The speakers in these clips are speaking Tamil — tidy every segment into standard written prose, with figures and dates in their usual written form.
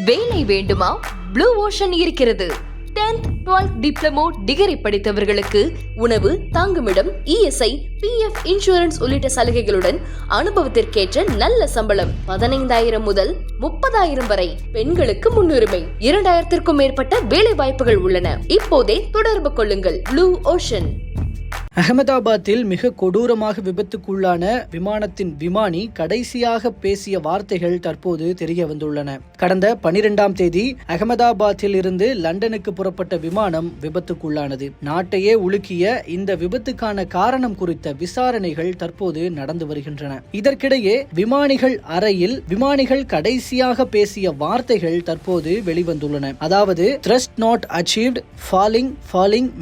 வேலை வேண்டுமா? ப்ளூ ஓஷன் இருக்கிறது. 10th 12th டிப்ளமோ டிகிரி படித்தவர்களுக்கு உணவு, தங்குமிடம், இஎஸ்ஐ, பிஎஃப் இன்சூரன்ஸ் உள்ளிட்ட சலுகைகளுடன் அனுபவத்திற்கேற்ற நல்ல சம்பளம் 15,000 முதல் 30,000 வரை. பெண்களுக்கு முன்னுரிமை. 2,000க்கும் மேற்பட்ட வேலை வாய்ப்புகள் உள்ளன. இப்போதே தொடர்பு கொள்ளுங்கள். Blue ocean. அகமதாபாத்தில் மிக கொடூரமாக விபத்துக்குள்ளான விமானத்தின் விமானி கடைசியாக பேசிய வார்த்தைகள் தற்போது தெரிய வந்துள்ளன. கடந்த 12ஆம் தேதி அகமதாபாத்தில் இருந்து லண்டனுக்கு புறப்பட்ட விமானம் விபத்துக்குள்ளானது. நாட்டையே உலுக்கிய இந்த விபத்துக்கான காரணம் குறித்த விசாரணைகள் தற்போது நடந்து வருகின்றன. இதற்கிடையே விமானிகள் அறையில் விமானிகள் கடைசியாக பேசிய வார்த்தைகள் தற்போது வெளிவந்துள்ளன. அதாவது த்ரஸ்ட் நாட் அச்சீவ்ட், ஃபாலிங்,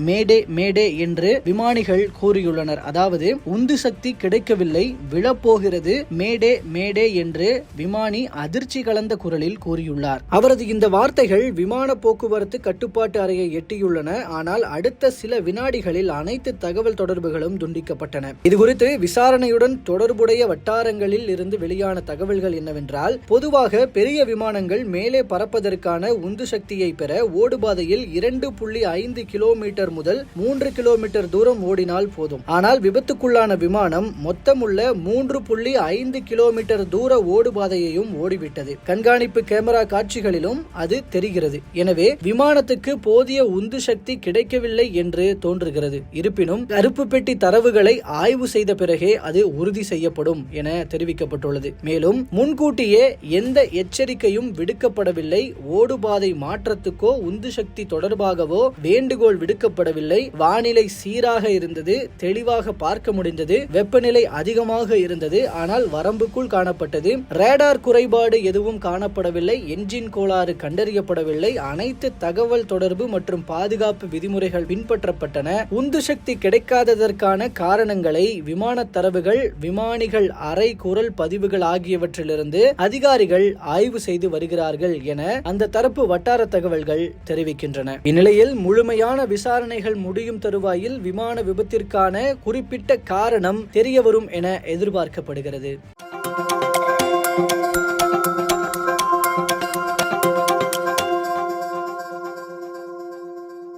மேடே மேடே என்று விமானிகள் கூறியுள்ளனர். அதாவது உந்து சக்தி கிடைக்கவில்லை, விழப்போகிறது, மேடே மேடே என்று விமானி அதிர்ச்சி கலந்த குரலில் கூறியுள்ளார். அவரது இந்த வார்த்தைகள் விமான போக்குவரத்து கட்டுப்பாட்டு அறையை எட்டியுள்ளன. ஆனால் அடுத்த சில வினாடிகளில் அனைத்து தகவல் தொடர்புகளும் துண்டிக்கப்பட்டன. இதுகுறித்து விசாரணையுடன் தொடர்புடைய வட்டாரங்களில் இருந்து வெளியான தகவல்கள் என்னவென்றால், பொதுவாக பெரிய விமானங்கள் மேலே பறப்பதற்கான உந்து சக்தியை பெற ஓடுபாதையில் 2.5 கிலோமீட்டர் முதல் 3 கிலோமீட்டர் தூரம் ஓடினால் போதும். ஆனால் விபத்துக்குள்ளான விமானம் மொத்தமுள்ள 3.5 கிலோமீட்டர் தூர ஓடுபாதையையும் ஓடிவிட்டது. கண்காணிப்பு கேமரா காட்சிகளிலும் அது தெரிகிறது. எனவே விமானத்துக்கு போதிய உந்து சக்தி கிடைக்கவில்லை என்று தோன்றுகிறது. இருப்பினும் கருப்பு பெட்டி தரவுகளை ஆய்வு செய்த பிறகே அது உறுதி செய்யப்படும் என தெரிவிக்கப்பட்டுள்ளது. மேலும் முன்கூட்டியே எந்த எச்சரிக்கையும் விடுக்கப்படவில்லை. ஓடுபாதை மாற்றத்துக்கோ உந்து சக்தி தொடர்பாகவோ வேண்டுகோள் விடுக்கப்படவில்லை. வானிலை சீராக இருந்தது, தெளிவாக பார்க்க முடிந்தது. வெப்பநிலை அதிகமாக இருந்தது, ஆனால் வரம்புக்குள் காணப்பட்டது. ரேடார் குறைபாடு எதுவும் காணப்படவில்லை. என்ஜின் கோளாறு கண்டறியப்படவில்லை. அனைத்து தகவல் தொடர்பு மற்றும் பாதுகாப்பு விதிமுறைகள் பின்பற்றப்பட்டன. உந்து சக்தி கிடைக்காததற்கான காரணங்களை விமான தரவுகள், விமானிகள் அறை குரல் பதிவுகள் ஆகியவற்றிலிருந்து அதிகாரிகள் ஆய்வு செய்து வருகிறார்கள் என அந்த தரப்பு வட்டார தகவல்கள் தெரிவிக்கின்றன. இந்நிலையில் முழுமையான விசாரணைகள் முடியும் தருவாயில் விமான விபத்திற்கான குறிப்பிட்ட காரணம் தெரியவரும் என எதிர்பார்க்கப்படுகிறது.